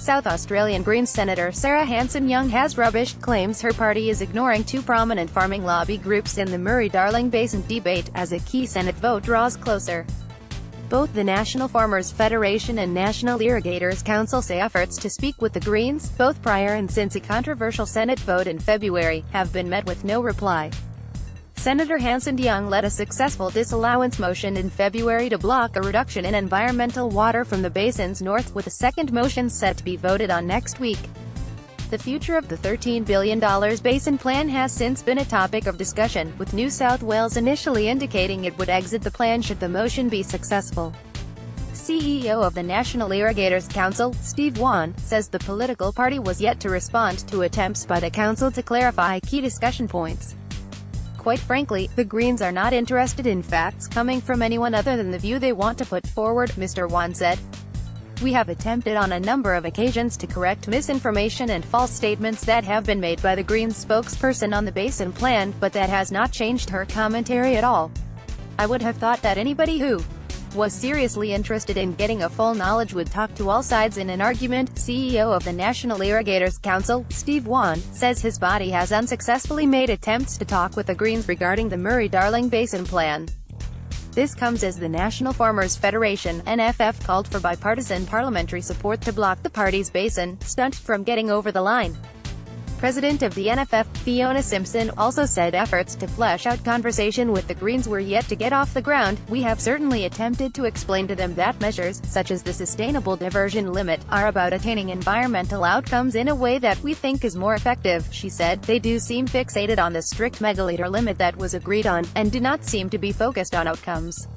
South Australian Greens Senator Sarah Hanson-Young has rubbished claims her party is ignoring two prominent farming lobby groups in the Murray-Darling Basin debate as a key Senate vote draws closer. Both the National Farmers Federation and National Irrigators Council say efforts to speak with the Greens, both prior and since a controversial Senate vote in February, have been met with no reply. Senator Hanson-Young led a successful disallowance motion in February to block a reduction in environmental water from the basin's north, with a second motion set to be voted on next week. The future of the $13 billion basin plan has since been a topic of discussion, with New South Wales initially indicating it would exit the plan should the motion be successful. CEO of the National Irrigators Council, Steve Wan, says the political party was yet to respond to attempts by the council to clarify key discussion points. Quite frankly, the Greens are not interested in facts coming from anyone other than the view they want to put forward, Mr. Wan said. We have attempted on a number of occasions to correct misinformation and false statements that have been made by the Greens spokesperson on the Basin Plan, but that has not changed her commentary at all. I would have thought that anybody who was seriously interested in getting a full knowledge would talk to all sides in an argument. CEO of the National Irrigators Council, Steve Wan, says his body has unsuccessfully made attempts to talk with the Greens regarding the Murray-Darling Basin plan. This comes as the National Farmers Federation, NFF, called for bipartisan parliamentary support to block the party's basin stunt from getting over the line. President of the NFF, Fiona Simpson, also said efforts to flesh out conversation with the Greens were yet to get off the ground. We have certainly attempted to explain to them that measures, such as the sustainable diversion limit, are about attaining environmental outcomes in a way that we think is more effective, she said. They do seem fixated on the strict megaliter limit that was agreed on, and do not seem to be focused on outcomes.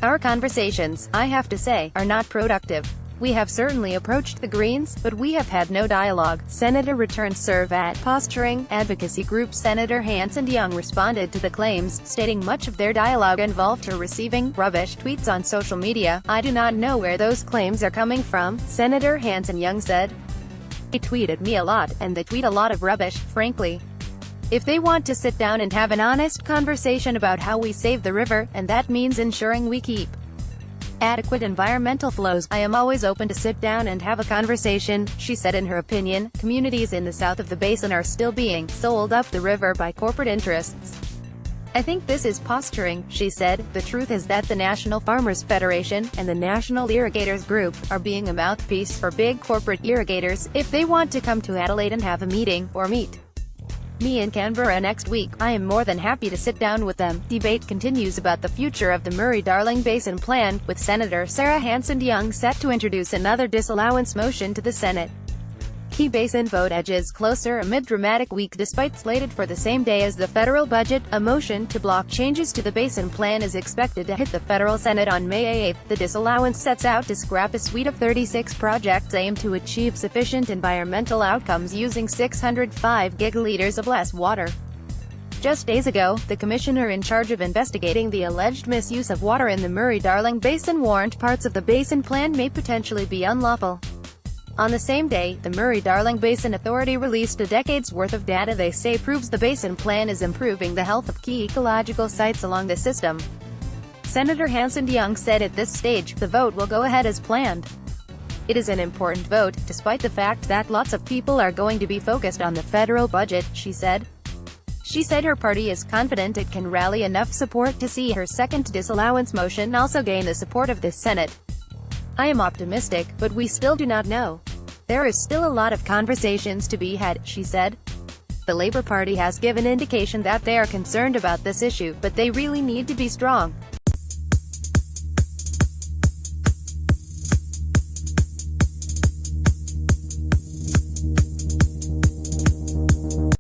Our conversations, I have to say, are not productive. We have certainly approached the Greens, but we have had no dialogue. Senator returned serve at posturing advocacy group Senator Hanson-Young responded to the claims, stating much of their dialogue involved her receiving rubbish tweets on social media. I do not know where those claims are coming from, Senator Hanson-Young said. They tweeted me a lot, and they tweet a lot of rubbish, frankly. If they want to sit down and have an honest conversation about how we save the river, and that means ensuring we keep adequate environmental flows, I am always open to sit down and have a conversation, she said. In her opinion, communities in the south of the basin are still being sold up the river by corporate interests. I think this is posturing, she said. The truth is that the National Farmers Federation and the National Irrigators Group are being a mouthpiece for big corporate irrigators. If they want to come to Adelaide and have a meeting, or meet me in Canberra next week, I am more than happy to sit down with them. Debate continues about the future of the Murray-Darling Basin plan, with Senator Sarah Hanson-Young set to introduce another disallowance motion to the Senate. Key basin vote edges closer amid dramatic week despite slated for the same day as the federal budget. A motion to block changes to the basin plan is expected to hit the federal Senate on May 8. The disallowance sets out to scrap a suite of 36 projects aimed to achieve sufficient environmental outcomes using 605 gigaliters of less water. Just days ago, the commissioner in charge of investigating the alleged misuse of water in the Murray-Darling Basin warned parts of the basin plan may potentially be unlawful. On the same day, the Murray-Darling Basin Authority released a decade's worth of data they say proves the basin plan is improving the health of key ecological sites along the system. Senator Hanson-Young said at this stage, the vote will go ahead as planned. It is an important vote, despite the fact that lots of people are going to be focused on the federal budget, she said. She said her party is confident it can rally enough support to see her second disallowance motion also gain the support of the Senate. I am optimistic, but we still do not know. There is still a lot of conversations to be had, she said. The Labour Party has given indication that they are concerned about this issue, but they really need to be strong.